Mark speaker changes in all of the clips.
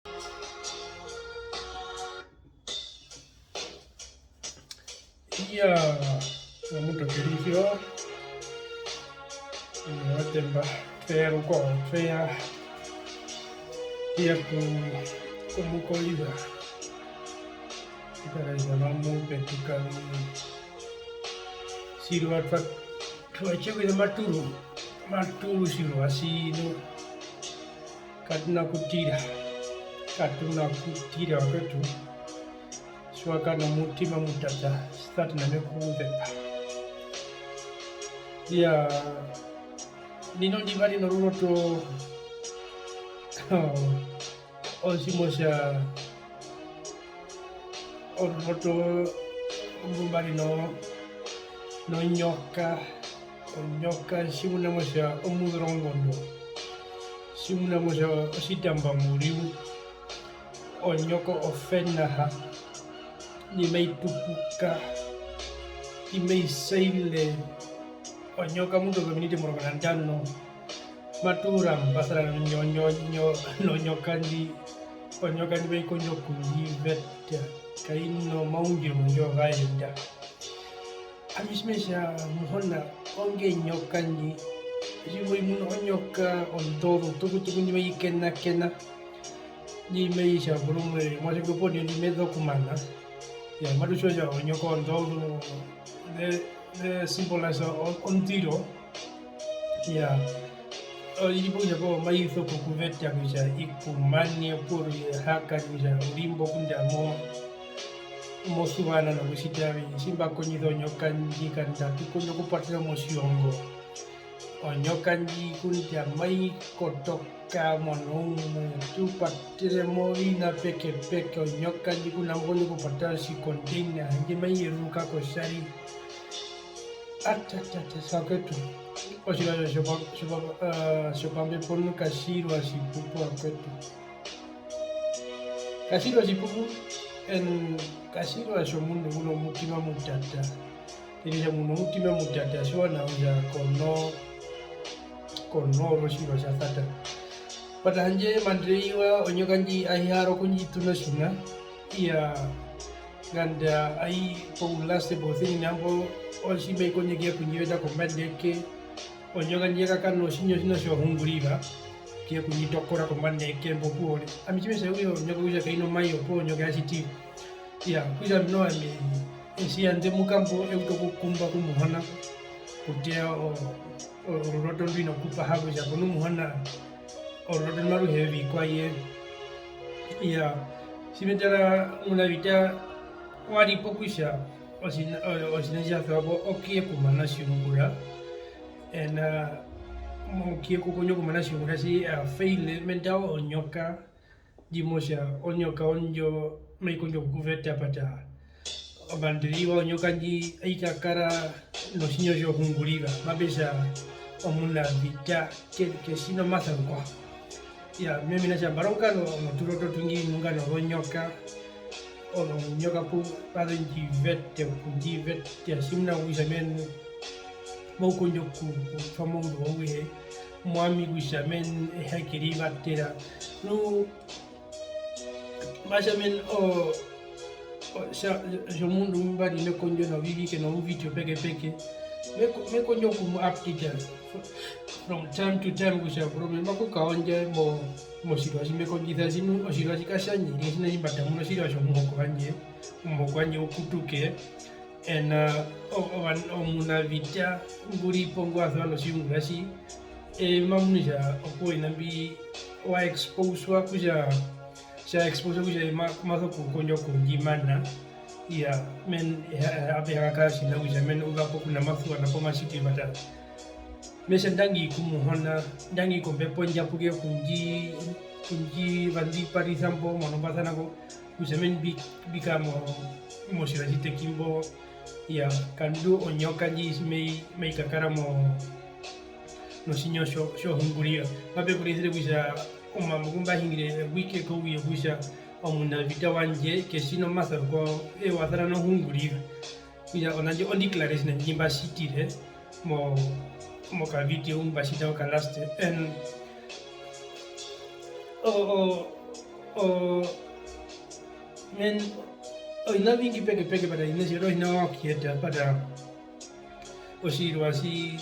Speaker 1: Iya, kamu udah beli video, ya tembak fair kok, fair dia kamu kolida, kita dari dalammu petukan siluat fat, tua cewek itu maturu siluasi itu, kadang aku tidak betul, suaka namuti mamutata, start namanya kuutepa. Iya, Nino di vari noruto osimosia oruto bumbari no nyoka simuna mosia omudrongondo simuna mosia ositamba muriu onyoko ofenaha ni mei tupuka ni mei seile onyoka mundo gaminite moroganandano maturam pasara nyokandi bei konyo kunji vetta kaino maungir monjo gaenda amismesha muhona onge nyokandi jimoi mun onyoka ondoru tuku ni mei kena ni mei sha burume mo se gopo ni medo kumana ya madu shoja onyoko ondoru de symbolize on tiro ya ilipo japo maizo kukuveta kuja ikumania puru haka kuja ulimbo kunda mo subana na kusitawi simba konyido nyokanji kanda tukunyo kupatira mosiongo onyokanji kunja mai kotoka monongo tupatire moina peke onyokanji kuna mboni kupatira si kontina hanji mai iruka koshari atata saketu osila shopambe ponu kashiro asipupu akwetu kashiro asipupu en kashiro ashomundu muno mutima mutata tirija muno mutima mutata shona uja kono roshiro shasata pata hanje mandreiwa onyokanji ahiharo kunji tunashina iya ganda ai populaste bothini nambo oshime konyegia kunyiweza komandeke onyokanji kakano sino shohunguriva kia kunyitokora komandeke mbopuole amichimesa uyo onyoka kuja kaino mai opo onyoka asiti ya kuja no ami esiante mukampo eutokukumba kumuhana kutia ororoto ndino kupa hago ja kono muhana ororoto maru heavy kwa ye ya simetara unavita wari pokusha osina fabo okie kumana shungura ena mokie kukonyo kumana shungura si faile mentao onyoka jimosha onyoka onjo meikonjo kuveta pata obandiriwa onyoka nji aitakara nosinyo jo hunguriva mabesa omuna vita que sino masa kwa ya mimi na chambaronka no turoto tungi munga no onyoka onyoka pu pado njivete simna wisamen mokonjo ku famondo owe mwami wisamen hakiriva tera no masamen jo mundo mbadi ne konjo no vivi ke no video peke me konjo ku update from time to time kusha problem mako kaonje mo situation me konjitha sinu osirasi kashanyi ngisina imbata muno situation moko anje okutuke en omuna vita nguri pongo azano siungasi mamunisha opo inambi wa expose wa kuja sha expose kuja mazo kukonjo kunjimana ya men abe hakasi na kuja men ugapo kuna mafuwa na poma city bata mesha ndangi kumuhona ndangi kombe ponja puge kunji vandi par example monombazana ko kusemen bikamo mosirajite kimbo ya kandu onyoka ji mei kakara mo no sinyo sho hunguria babe kurisire kuja omamugumba hingire wike ko wiye kuja omuna vita wanje ke sino masa ko wasara no hunguria kuja onanje on declaration na jimba city de mo ka video basita o kalaste en o men o ina vingi peke pada ina siro ina wakieta pada o siro asi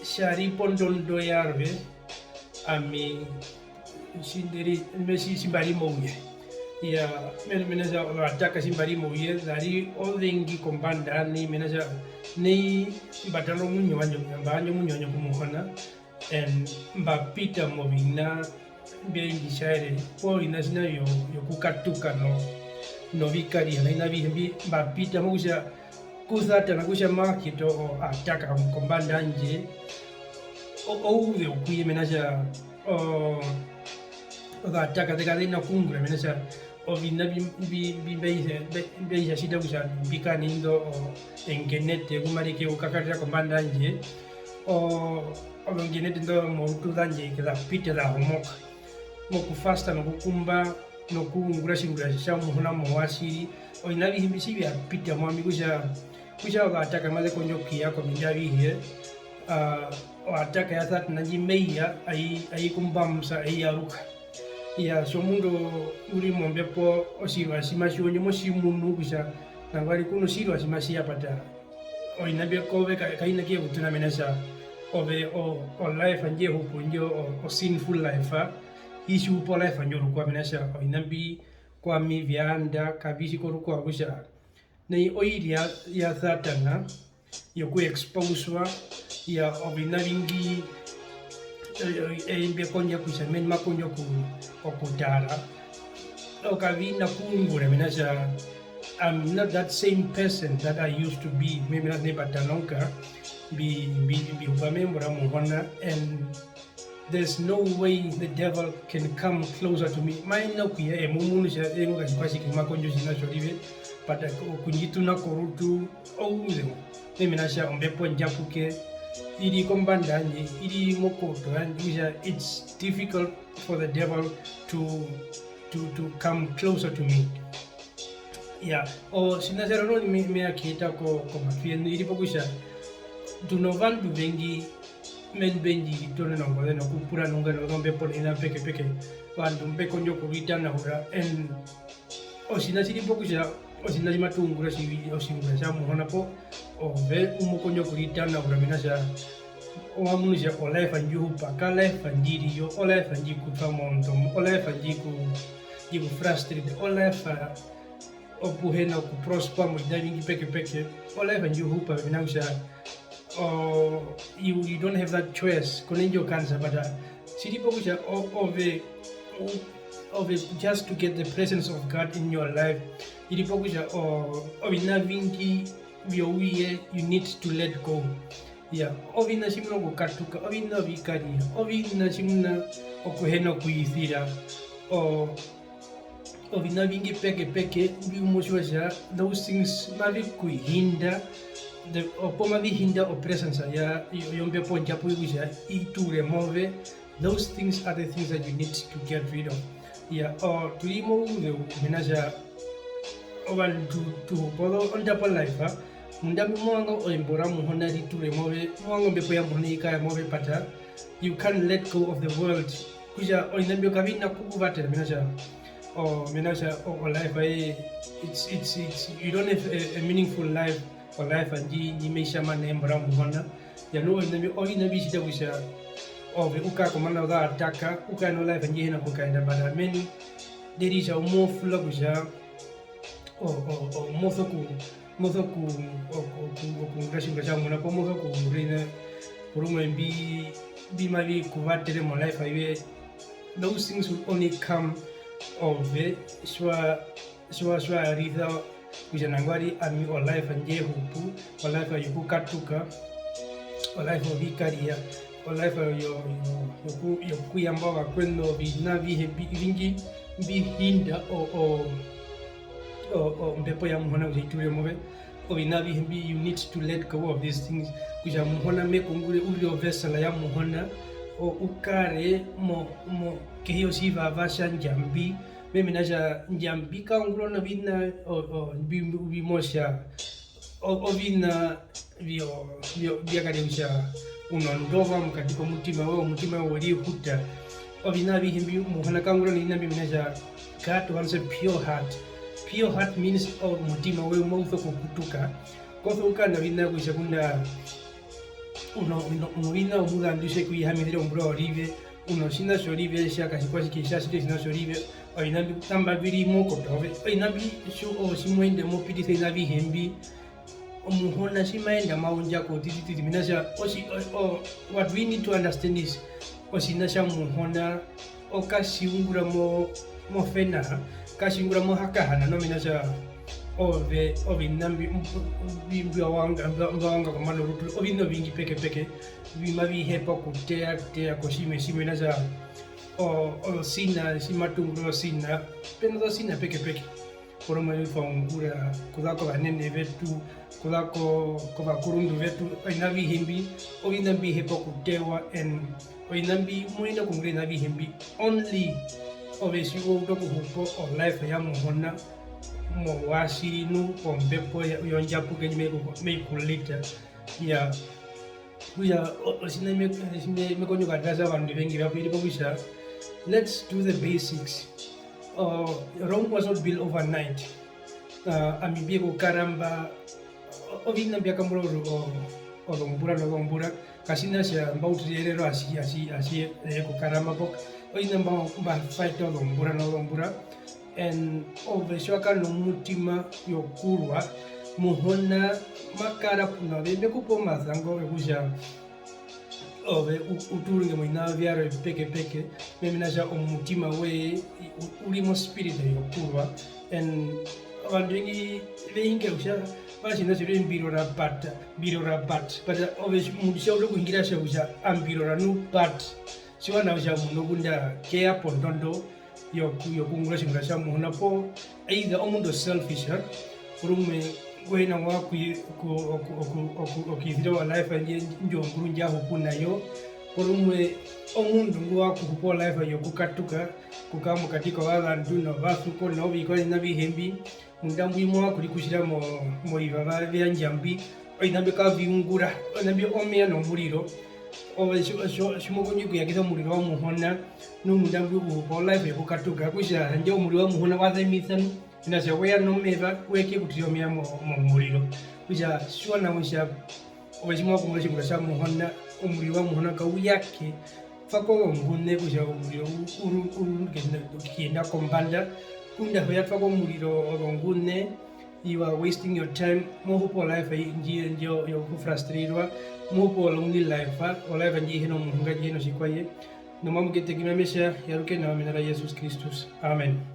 Speaker 1: shari pondon doyarve ami sindiri mesi simbari mouye ya menasa ataka simbari mouye dari o vengi kombanda ni menasa nei batalo munyo munyo kumuhona en mbapita movina bengi shaire po ina sina yo kukatuka no vikari na ina bihimbi mbapita musha kuzata na kusha makito o ataka kombanda nje o uve ukuye menasa o ataka de cadena kungre menasa o vina beisa shida kusha bikani indo o engenete kumarike ukakatira kombanda nje o ngenete ndo moutuda nje kila pite da homoka mokufasta nokukumba nokungura shingura shamuhona mowashiri o inabi himbisi bya pite mwami kusha ataka maze konjo kiyako mindabi here o ataka ya that nanji meia ai kumbamsa ai aruka ya somundo uri mombepo osirwa simashonyo mosimu kusha nangwali kuno sirwa simashia pata o inabi kobe kaina ke butuna menasa ove o life anje hupunjo o sinful life issue po life anjo kwa menasa o inabi kwa mi vianda kabisi ko kwa kusha nei oiria ya thatanga yo ku expose wa ya obina vingi mbe konja kusha men makonjo ku okutara o kavina kungure menasa I'm not that same person that I used to be maybe not ne batanonka be upamembra muhona and there's no way the devil can come closer to me maina kuya emumunusha engo kashipasi kimakonjo sina shorive pata kunjituna korutu ouze neminasha ombepo njapuke iri kombandanye iri mokoto and it's difficult for the devil to come closer to me yeah o sinasero no me akita ko mafien iri pokusha dunovandu vengi men benji tone no ngode no kupura nunga no dombe polina peke vandu mpeko njo kurita na hura en o sinasiri pokusha o sinasi matungura si o singura sa muhona po o ve umoko njo kurita na hura minasha o amunisha o life anju pa life anjiri yo o life anji ku famonto o life anji ku frustrate o life o puhena ku prosper mo davingi peke o life anju hupa minasha you don't have that choice konenjo cancer but siripo kusha of just to get the presence of God in your life iripo kusha ovina vingi vyowie you need to let go yeah ovina simuna kukatuka ovina vikaria ovina simuna okuhena kuithira ovina vingi peke biumushwasha those things mavi kuihinda the opoma vihinda o presence ya yombe ponja puisha to remove those things are the things that you need to get rid of yeah or to remove the menasha ovan to podo onda pa life mundami mwango o embora muhona di to remove mwango bepo ya monika ya move pata you can't let go of the world kuja o inambio kavina kukuvate menasha o life it's you don't have a meaningful life or life and maisha manembra muhona ya no inabi shida kusha ove uka komanda da ataka uka no life and hina kukaenda bada men derisha umofula kusha o mozo ku ngashinga cha muna ko mozo ku rina kurume bi mavi kuvatere mo life iwe those things will only come of it shwa ritha kujanangwari ami o life anje hupu o life yuku katuka o life o vikaria o life yo kuyamba wakwendo vina vingi bihinda o mpepo ya muhona uziture move o vina vihi you need to let go of these things kuja muhona mekungure uli o vesela ya muhona o ukare mo kehiyo siva vasha njambi mimi naja njambi kaungulo na vina o bimosha o vina vio biakari usha unondova mkatiko mutima wao wali huta ovina bihimbi muhana kangura ni nambi minaja God wants a pure heart. Pure heart means mutima we maufa kukutuka kofa ukana vina kuishakunda uno vina umuga ndushe kuihamidire umbura orive uno shinda shorive shaka shikwasi kishashite shinda shorive oinabi tamba biri moko tove oinabi shu o shimwende mo pidise na bihimbi omuhona shimaenda maunja ko titi minasha what we need to understand is osinasha muhona okashingura mo fena kashingura mo hakahana no minasha ove nambi mbwa wanga kwa mano rutu ovino vingi peke vimavi hepa kutea koshime naza sina simatunguro sina peno sina peke por uma fangura kudako vanene vetu kudako kwa kurundu vetu inavi himbi ovinambi hepa kutewa and ovinambi muina kungre navi himbi only ovesi utoku hupo o life ya muhona mo wasi nu pombepo yonja puke me kulita ya kuya osina me konyo kadasa vandu vengi vapiri pokusha. Let's do the basics. Rome was not built overnight. Amibiego karamba ovina biakamuro lombura kasina sia Otjiherero asi ko karamba pok oina ba fight lombura and oveshwaka no mutima yokurwa muhona makara kuna bebe kupo mazango ekuja ove uturunge moina vyaro peke meminaja omutima we ulimo spirit yokurwa and abandengi veinge usha bashina sire mbirora bat but ove mudisha ulo kuingira sha ambirora nu bat siwana usha munogunda care pondondo yokungula shinga sha muhona po either omundo selfish urume gwena wa okizira wa life anje njonguru njaho kunayo urume omundu ngwa kukupo life yokukatuka kukamu katika wabantu no basuko no bikole nabihembi mundambu imwa kuli kushira mo ibaba byanjambi oinabe ka viungura oinabe omya no muliro shimogonyi kuyagiza muliro wa muhona n'umudambi w'ubuho life yokukatuka kusha anje umuliro wa muhona wazemisanu inasha weya nomeva weke kutiyomya mu muliro kusha shona wisha obashimwa kumulesha kurasha muhona umuliro wa muhona ka uyake fako ngune kusha umuliro uru kenda kombanda kunda hoya fako umuliro ngune you are wasting your time mohupo life ndio yo kufrustrirwa mohupo lonely life o life nji hino muhunga hino shikwaye no mamugete kimemesha yaruke na minara Jesus Christus amen.